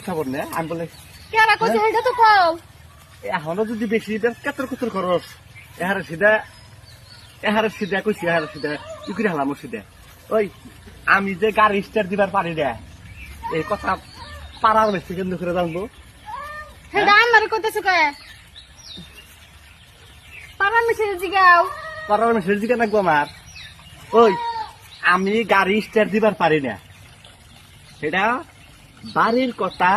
খবর নে আমি বলে কেরা কইছে এটা তো কও এখনো যদি বেশি কেতর কুতর খরচ এহারে সিধা কইছি এহারে সিধা কি করে হালাম সিধা ওই আমি যে গাড়ি স্টার্ট দিবার পারি না এই কথা পাড়ার বেশি কেন্দ্র করে জানবো হেডা আমার কইতেছ কয় পারার মেসেজ জিগাও পাড়ার মেসেজ দিকে নাকবো আমার ওই আমি গাড়ি স্টার্ট দিবার পারি না এটা বাড়ির কথা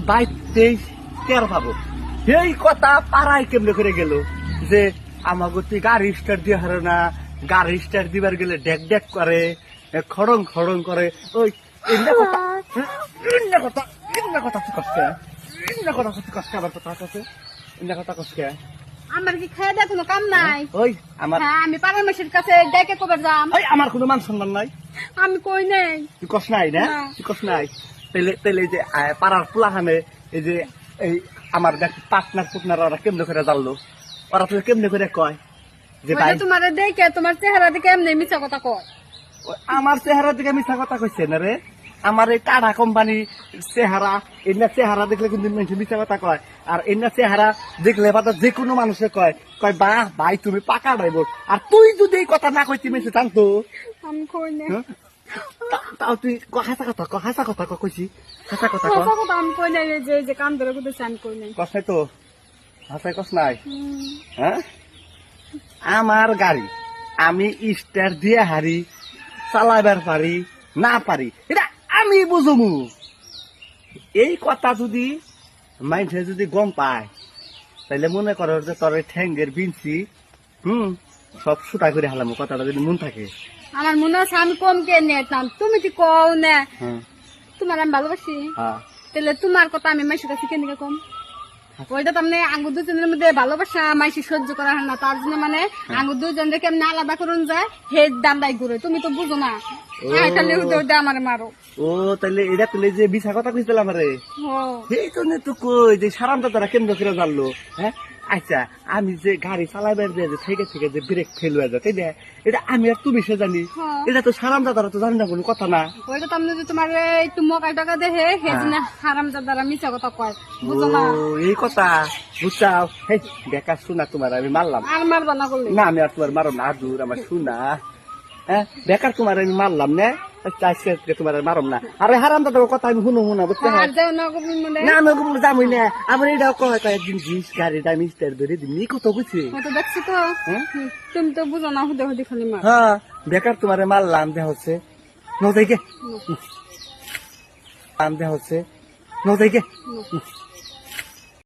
বাইতেই টের পাবো এই কথা পাড়ায় কেমনে করে গেল যে আমার গতি গাড়ি স্টার্ট দিয়ে হারে না গাড়ি স্টার্ট দিবার গেলে ডেক ডেক করে খড়ং খড়ং করে ওই এমনি কথা তুই কষ্ট আবার কথা আছে এমনি কথা কষ্ট আমার কি খায় দে কোনো কাম নাই ওই আমার হ্যাঁ আমি পারার মেসের কাছে ডেকে কবে যাম ওই আমার কোনো মান সম্মান নাই আমি কই নাই তুই কষ্ট নাই না তুই কষ্ট নাই তাইলে এই যে পাড়ার পোলাখানে এই যে এই আমার পার্টনার পুটনার ওরা কেমনে করে জানলো ওরা তো কেমনে করে কয় যে ভাই তোমার দেখে তোমার চেহারা দেখে এমনি মিছা কথা কয় আমার চেহারা দিকে মিথ্যা কথা কইছে না রে আমার এই টাটা কোম্পানি চেহারা এমনি চেহারা দেখলে কিন্তু মানুষ মিথ্যা কথা কয় আর এমনি চেহারা দেখলে বা যে কোনো মানুষে কয় কয় বাহ ভাই তুমি পাকা ড্রাইভার আর তুই যদি এই কথা না কইতি মেসে জানতো আমি কই নাই তাও তুই হাসা কথা কইছি হাসা কথা কথা কথা আমি কই নাই যে কাম ধরে কইতেছ আমি কই নাই কষ্ট তো হাসাই কষ্ট নাই হ্যাঁ আমার গাড়ি আমি স্টার দিয়ে হারি চালাবার পারি না পারি এটা আমি বুঝমু এই কথা যদি মাইন্ডে যদি গম পায় তাইলে মনে করো যে তোর ঠ্যাঙ্গের বিনছি সব সুটা করে হালাম কথাটা যদি মন থাকে আমার মনে আছে আমি কম কে নেতাম তুমি কি কও না তোমার আমি ভালোবাসি তাহলে তোমার কথা আমি মাইসের কাছে কেন কম ওইটা তো মানে আঙ্গুর দুজনের মধ্যে ভালোবাসা মাইসি সহ্য করা হয় না তার জন্য মানে আঙ্গুর দুজনকে কেমন আলাদা করুন যায় হে দান্দাই ঘুরে তুমি তো বুঝো না তাহলে ওটা আমার মারো ও তাহলে এটা তুলে যে বিশা কথা কইছিলাম রে এই তো তো কই যে সারামটা তারা কেন্দ্র করে জানলো হ্যাঁ আচ্ছা আমি যে গাড়ি চালাইবার দিয়ে যে থেকে থেকে যে ব্রেক ফেল হয়ে যায় তাই না এটা আমি আর তুমি সে জানি এটা তো সারাম দাদারা তো জানি না কোনো কথা না ওইটা তো যে তোমার একটু মকা টাকা দেখে সেদিন হারাম দাদারা মিছা কথা কয় বুঝো না এই কথা বুঝছাও বেকার শোনা তোমার আমি মারলাম আর মারবা না করলে না আমি আর তোমার মারো না দূর আমার শোনা হ্যাঁ বেকার তোমার আমি মারলাম না তোমার মারম না আরে হারাম দাদার কথা আমি শুনো শুনা বুঝতে না আমি যাবই না আমার এটাও কয় কয়েকদিন জিনিস গাড়িটা আমি স্টার ধরে দিন কত বুঝছি দেখছি তো তুমি তো বুঝো না হুদে হুদে খালি মার হ্যাঁ বেকার তোমার মারলাম দেহ হচ্ছে নজাইকে আম দেহ হচ্ছে নজাইকে